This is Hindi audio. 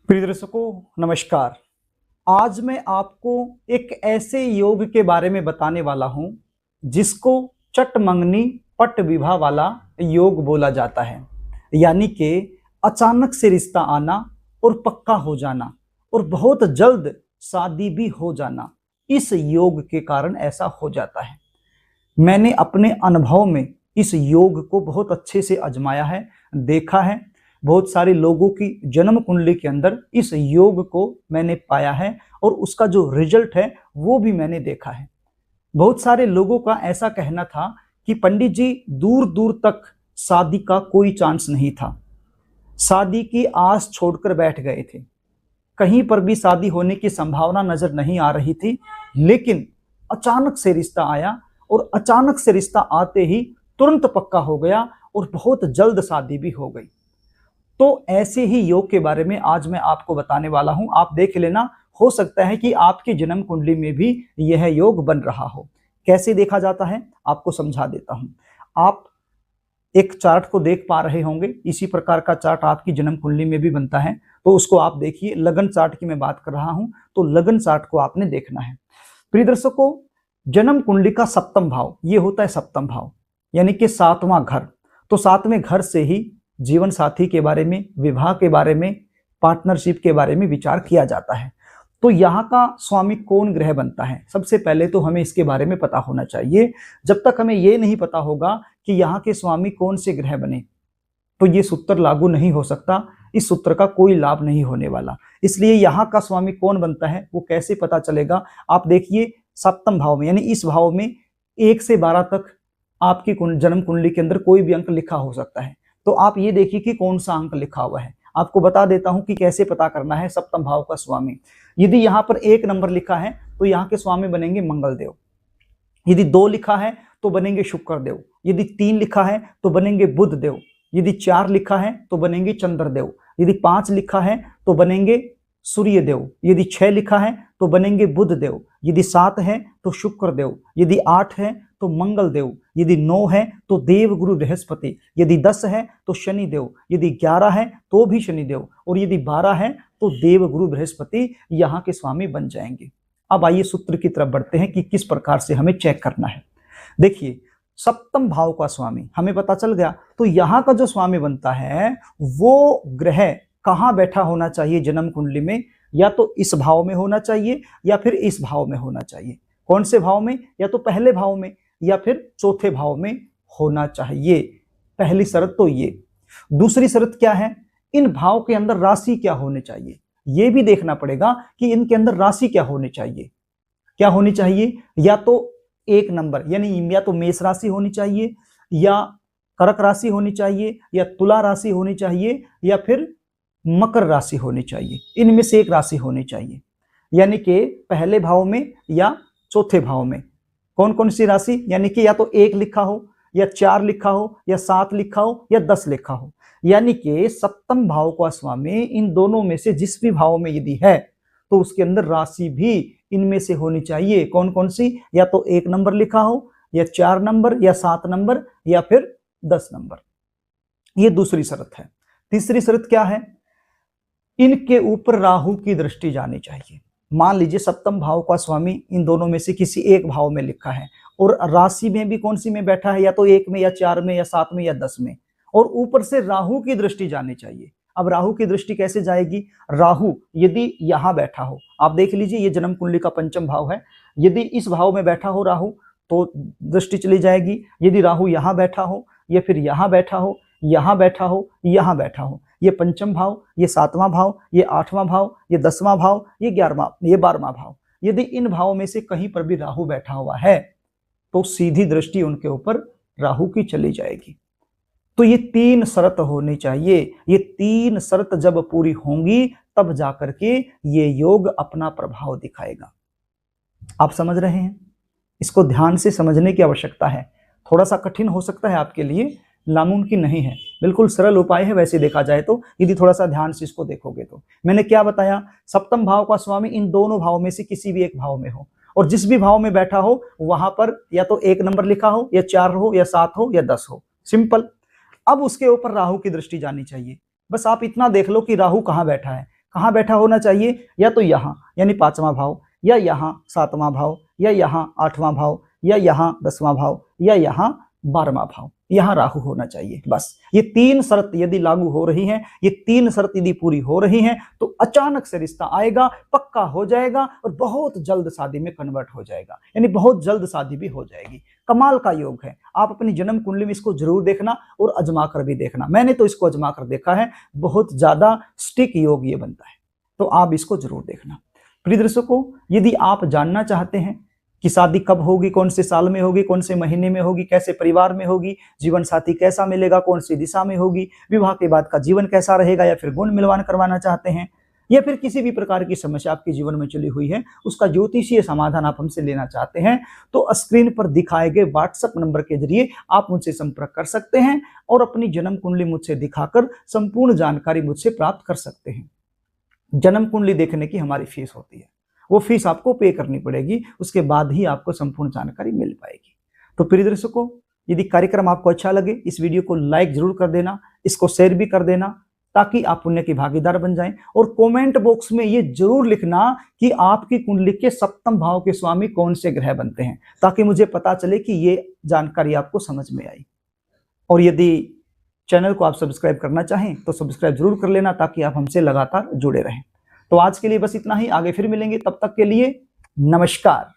प्रिय दर्शकों नमस्कार। आज मैं आपको एक ऐसे योग के बारे में बताने वाला हूं जिसको चट मंगनी पट विवाह वाला योग बोला जाता है। यानी कि अचानक से रिश्ता आना और पक्का हो जाना और बहुत जल्द शादी भी हो जाना, इस योग के कारण ऐसा हो जाता है। मैंने अपने अनुभव में इस योग को बहुत अच्छे से आजमाया है, देखा है। बहुत सारे लोगों की जन्म कुंडली के अंदर इस योग को मैंने पाया है और उसका जो रिजल्ट है वो भी मैंने देखा है। बहुत सारे लोगों का ऐसा कहना था कि पंडित जी दूर दूर तक शादी का कोई चांस नहीं था, शादी की आस छोड़कर बैठ गए थे, कहीं पर भी शादी होने की संभावना नजर नहीं आ रही थी। लेकिन अचानक से रिश्ता आया और अचानक से रिश्ता आते ही तुरंत पक्का हो गया और बहुत जल्द शादी भी हो गई। तो ऐसे ही योग के बारे में आज मैं आपको बताने वाला हूं। आप देख लेना, हो सकता है कि आपकी जन्म कुंडली में भी यह योग बन रहा हो। कैसे देखा जाता है आपको समझा देता हूं। आप एक चार्ट को देख पा रहे होंगे, इसी प्रकार का चार्ट आपकी जन्म कुंडली में भी बनता है। तो उसको आप देखिए, लगन चार्ट की मैं बात कर रहा हूं, तो लगन चार्ट को आपने देखना है। प्रिय दर्शकों, जन्म कुंडली का सप्तम भाव ये होता है सप्तम भाव, यानी कि सातवां घर। तो सातवें घर से ही जीवन साथी के बारे में, विवाह के बारे में, पार्टनरशिप के बारे में विचार किया जाता है। तो यहाँ का स्वामी कौन ग्रह बनता है, सबसे पहले तो हमें इसके बारे में पता होना चाहिए। जब तक हमें ये नहीं पता होगा कि यहाँ के स्वामी कौन से ग्रह बने, तो ये सूत्र लागू नहीं हो सकता, इस सूत्र का कोई लाभ नहीं होने वाला। इसलिए यहाँ का स्वामी कौन बनता है वो कैसे पता चलेगा। आप देखिए, सप्तम भाव में यानी इस भाव में 1 से 12 तक आपकी जन्म कुंडली के अंदर कोई भी अंक लिखा हो सकता है। तो आप ये देखिए कि कौन सा अंक लिखा हुआ है। आपको बता देता हूं कि कैसे पता करना है सप्तम भाव का स्वामी। यदि यहाँ पर 1 नंबर लिखा है तो यहाँ के स्वामी बनेंगे मंगल देव। यदि 2 लिखा है तो बनेंगे शुक्र देव। यदि 3 लिखा है तो बनेंगे बुध देव। यदि 4 लिखा है तो बनेंगे चंद्र देव। यदि 5 लिखा है तो बनेंगे सूर्य देव। यदि 6 लिखा है तो बनेंगे बुध देव। यदि 7 है तो शुक्र देव। यदि 8 है तो मंगल देव। यदि 9 है तो देव गुरु बृहस्पति। यदि 10 है तो शनि देव। यदि 11 है तो भी शनि देव। और यदि 12 है तो देव गुरु बृहस्पति यहाँ के स्वामी बन जाएंगे। अब आइए सूत्र की तरफ बढ़ते हैं कि किस प्रकार से हमें चेक करना है। देखिए, सप्तम भाव का स्वामी हमें पता चल गया। तो यहाँ का जो स्वामी बनता है वो ग्रह कहाँ बैठा होना चाहिए जन्म कुंडली में, या तो इस भाव में होना चाहिए या फिर इस भाव में होना चाहिए। कौन से भाव में, या तो पहले भाव में या फिर चौथे भाव में होना चाहिए। पहली शर्त तो ये। दूसरी शर्त क्या है, इन भाव के अंदर राशि क्या होनी चाहिए, ये भी देखना पड़ेगा कि इनके अंदर राशि क्या होनी चाहिए। क्या होनी चाहिए, या तो 1 नंबर यानी या तो मेष राशि होनी चाहिए, या कर्क राशि होनी चाहिए, या तुला राशि होनी चाहिए, या फिर मकर राशि होनी चाहिए। इनमें से एक राशि होनी चाहिए, यानी कि पहले भाव में या चौथे भाव में। कौन कौन सी राशि, यानी कि या तो 1 लिखा हो, या 4 लिखा हो, या 7 लिखा हो, या 10 लिखा हो। यानी कि सप्तम भाव का स्वामी इन दोनों में से जिस भी भाव में यदि है तो उसके अंदर राशि भी इनमें से होनी चाहिए। कौन कौन सी, या तो 1 नंबर लिखा हो, या 4 नंबर, या 7 नंबर, या फिर 10 नंबर। ये दूसरी शर्त है। तीसरी शर्त क्या है, इनके ऊपर राहु की दृष्टि जानी चाहिए। मान लीजिए सप्तम भाव का स्वामी इन दोनों में से किसी एक भाव में लिखा है और राशि में भी कौन सी में बैठा है, या तो 1 में, या 4 में, या 7 में, या 10 में, और ऊपर से राहु की दृष्टि जानी चाहिए। अब राहु की दृष्टि कैसे जाएगी, राहु यदि यहां बैठा हो, आप देख लीजिए ये जन्म कुंडली का पंचम भाव है, यदि इस भाव में बैठा हो राहु तो दृष्टि चली जाएगी। यदि राहु यहां बैठा हो, या फिर यहां बैठा हो, यहां बैठा हो, यहां बैठा हो, ये पंचम भाव, ये 7वां भाव, ये 8वां भाव, ये 10वां भाव, ये 11वां, ये 12वां भाव, यदि इन भावों में से कहीं पर भी राहु बैठा हुआ है तो सीधी दृष्टि उनके ऊपर राहु की चली जाएगी। तो ये 3 शर्त होनी चाहिए। ये 3 शर्त जब पूरी होंगी तब जाकर के ये योग अपना प्रभाव दिखाएगा। आप समझ रहे हैं, इसको ध्यान से समझने की आवश्यकता है। थोड़ा सा कठिन हो सकता है आपके लिए, नामुमकिन नहीं है, बिल्कुल सरल उपाय है वैसे देखा जाए तो, यदि थोड़ा सा ध्यान से इसको देखोगे तो। मैंने क्या बताया, सप्तम भाव का स्वामी इन दोनों भाव में से किसी भी एक भाव में हो, और जिस भी भाव में बैठा हो वहां पर या तो 1 नंबर लिखा हो, या 4 हो, या 7 हो, या 10 हो। सिंपल। अब उसके ऊपर राहु की दृष्टि जानी चाहिए। बस आप इतना देख लो कि राहु कहाँ बैठा है। कहाँ बैठा होना चाहिए, या तो यहाँ यानी 5वां भाव, या यहाँ 7वां भाव, या यहाँ 8वां भाव, या यहाँ 10वां भाव, या यहाँ 12वां भाव, यहाँ राहु होना चाहिए। बस ये 3 शर्त यदि लागू हो रही हैं, ये 3 शर्त यदि पूरी हो रही हैं, तो अचानक से रिश्ता आएगा, पक्का हो जाएगा और बहुत जल्द शादी में कन्वर्ट हो जाएगा, यानी बहुत जल्द शादी भी हो जाएगी। कमाल का योग है। आप अपनी जन्म कुंडली में इसको जरूर देखना और आजमा कर भी देखना। मैंने तो इसको आजमा कर देखा है, बहुत ज्यादा स्टिक योग ये बनता है, तो आप इसको जरूर देखना। प्रिय दर्शकों, यदि आप जानना चाहते हैं कि शादी कब होगी, कौन से साल में होगी, कौन से महीने में होगी, कैसे परिवार में होगी, जीवन साथी कैसा मिलेगा, कौन सी दिशा में होगी, विवाह के बाद का जीवन कैसा रहेगा, या फिर गुण मिलवान करवाना चाहते हैं, या फिर किसी भी प्रकार की समस्या आपके जीवन में चली हुई है, उसका ज्योतिषीय समाधान आप हमसे लेना चाहते हैं, तो स्क्रीन पर दिखाए गए व्हाट्सएप नंबर के जरिए आप मुझसे संपर्क कर सकते हैं और अपनी जन्म कुंडली मुझसे दिखाकर संपूर्ण जानकारी मुझसे प्राप्त कर सकते हैं। जन्म कुंडली देखने की हमारी फीस होती है, वो फीस आपको पे करनी पड़ेगी, उसके बाद ही आपको संपूर्ण जानकारी मिल पाएगी। तो प्रिय दर्शकों, यदि कार्यक्रम आपको अच्छा लगे, इस वीडियो को लाइक जरूर कर देना, इसको शेयर भी कर देना, ताकि आप पुण्य की भागीदार बन जाएं। और कमेंट बॉक्स में ये जरूर लिखना कि आपकी कुंडली के 7वें भाव के स्वामी कौन से ग्रह बनते हैं, ताकि मुझे पता चले कि ये जानकारी आपको समझ में आई। और यदि चैनल को आप सब्सक्राइब करना चाहें तो सब्सक्राइब जरूर कर लेना, ताकि आप हमसे लगातार जुड़े रहें। तो आज के लिए बस इतना ही, आगे फिर मिलेंगे, तब तक के लिए नमस्कार।